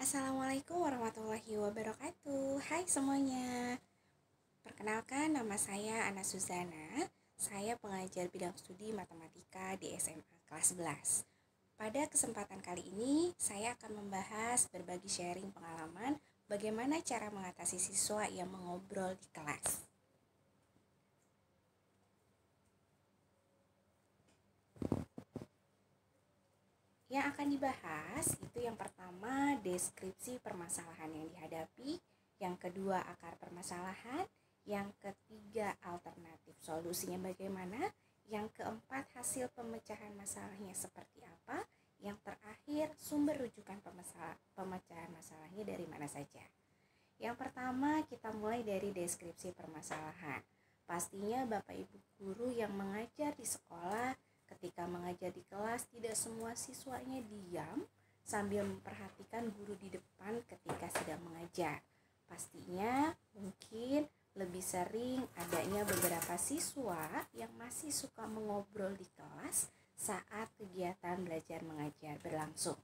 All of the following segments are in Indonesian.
Assalamualaikum warahmatullahi wabarakatuh. Hai semuanya. Perkenalkan, nama saya Ana Suzana. Saya pengajar bidang studi matematika di SMA kelas 11. Pada kesempatan kali ini, saya akan membahas berbagi sharing pengalaman bagaimana cara mengatasi siswa yang mengobrol di kelas. Yang akan dibahas itu yang pertama deskripsi permasalahan yang dihadapi, yang kedua akar permasalahan, yang ketiga alternatif solusinya bagaimana, yang keempat hasil pemecahan masalahnya seperti apa, yang terakhir sumber rujukan pemecahan masalahnya dari mana saja. Yang pertama kita mulai dari deskripsi permasalahan. Pastinya Bapak Ibu guru yang mengajar di sekolah ketika mengajar di kelas tidak semua siswanya diam sambil memperhatikan guru di depan ketika sedang mengajar. Pastinya mungkin lebih sering adanya beberapa siswa yang masih suka mengobrol di kelas saat kegiatan belajar mengajar berlangsung.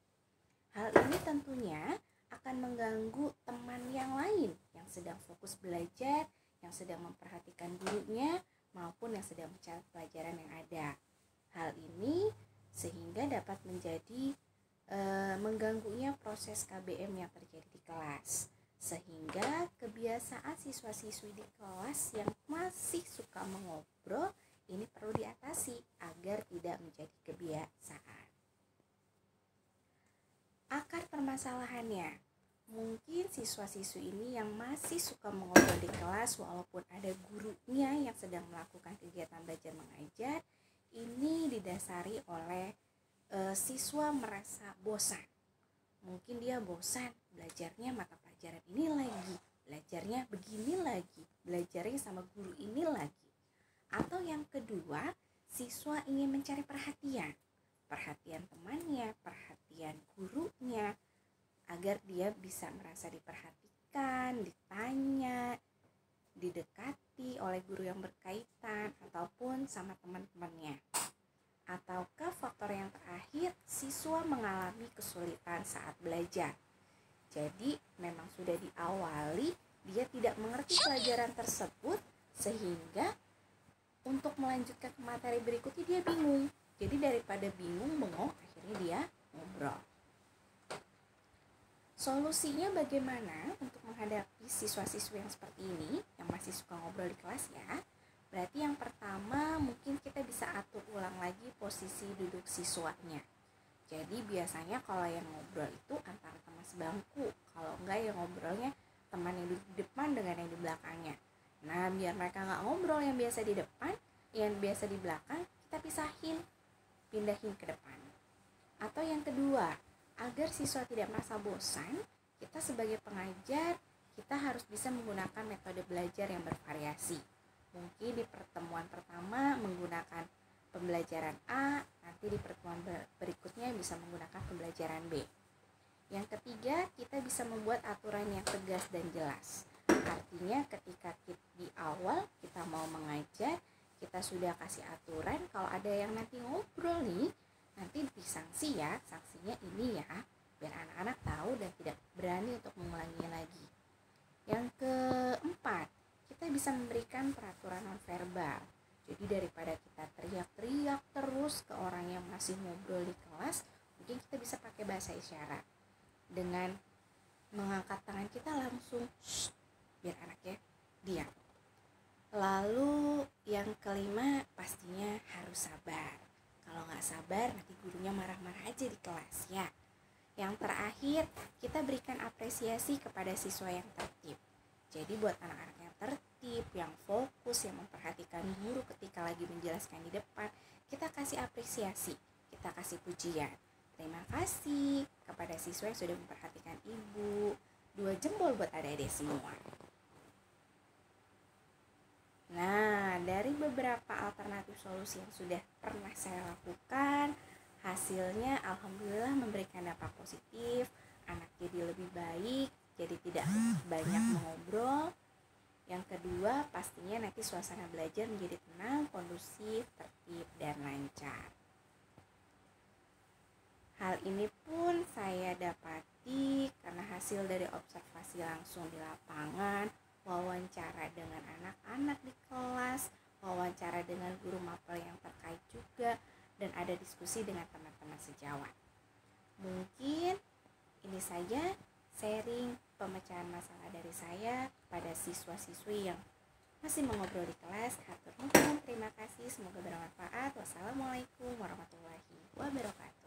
Hal ini tentunya akan mengganggu teman yang lain yang sedang fokus belajar, yang sedang memperhatikan gurunya maupun yang sedang mencatat pelajaran yang ada. Hal ini sehingga dapat menjadi mengganggunya proses KBM yang terjadi di kelas, sehingga kebiasaan siswa-siswi di kelas yang masih suka mengobrol ini perlu diatasi agar tidak menjadi kebiasaan. Akar permasalahannya, mungkin siswa-siswi ini yang masih suka mengobrol di kelas walaupun ada gurunya yang sedang melakukan kegiatan belajar mengajar, ini didasari oleh siswa merasa bosan. Mungkin dia bosan belajarnya mata pelajaran ini lagi, belajarnya begini lagi, belajarnya sama guru ini lagi. Atau yang kedua, siswa ingin mencari perhatian temannya, perhatian gurunya, agar dia bisa merasa diperhatikan, ditanya, didekati oleh guru yang berkaitan ataupun sama teman-temannya. Ataukah faktor yang terakhir, siswa mengalami kesulitan saat belajar. Jadi memang sudah diawali dia tidak mengerti pelajaran tersebut sehingga untuk melanjutkan ke materi berikutnya dia bingung. Jadi daripada bingung bengong akhirnya dia ngobrol. Solusinya bagaimana untuk menghadapi siswa-siswi yang seperti ini, yang masih suka ngobrol di kelas ya? Berarti yang pertama mungkin kita bisa atur ulang lagi posisi duduk siswanya. Jadi biasanya kalau yang ngobrol itu antara teman sebangku, kalau enggak yang ngobrolnya teman yang duduk di depan dengan yang di belakangnya. Nah biar mereka nggak ngobrol yang biasa di depan, yang biasa di belakang, kita pisahin, pindahin ke depan. Atau yang kedua, agar siswa tidak merasa bosan, kita sebagai pengajar, kita harus bisa menggunakan metode belajar yang bervariasi. Mungkin di pertemuan pertama menggunakan pembelajaran A, nanti di pertemuan berikutnya bisa menggunakan pembelajaran B. Yang ketiga, kita bisa membuat aturan yang tegas dan jelas. Artinya ketika di awal kita mau mengajar, kita sudah kasih aturan kalau ada yang nanti ngobrol nih, nanti disanksi ya, sanksinya ini ya, biar anak-anak tahu dan tidak berani untuk mengulanginya lagi. Yang keempat, kita bisa memberikan peraturan nonverbal. Jadi daripada kita teriak-teriak terus ke orang yang masih ngobrol di kelas, mungkin kita bisa pakai bahasa isyarat. Dengan mengangkat tangan kita langsung, biar anaknya diam. Lalu yang kelima, pastinya harus sabar. Kalau nggak sabar, nanti gurunya marah-marah aja di kelas ya. Yang terakhir, kita berikan apresiasi kepada siswa yang tertib. Jadi buat anak-anak yang tertib, yang fokus, yang memperhatikan guru ketika lagi menjelaskan di depan, kita kasih apresiasi, kita kasih pujian. Terima kasih kepada siswa yang sudah memperhatikan ibu. 2 jempol buat adik-adik semua. Nah, dari beberapa alternatif solusi yang sudah pernah saya lakukan, hasilnya alhamdulillah memberikan dampak positif. Anak jadi lebih baik, jadi tidak banyak mengobrol. Yang kedua, pastinya nanti suasana belajar menjadi tenang, kondusif, tertib, dan lancar. Hal ini pun saya dapati karena hasil dari observasi langsung di lapangan, wawancara dengan anak-anak di kelas, wawancara dengan guru mapel yang terkait juga, dan ada diskusi dengan teman-teman sejawat. Mungkin ini saja sharing pemecahan masalah dari saya kepada siswa-siswi yang masih mengobrol di kelas. Hatur nuhun, terima kasih, semoga bermanfaat. Wassalamualaikum warahmatullahi wabarakatuh.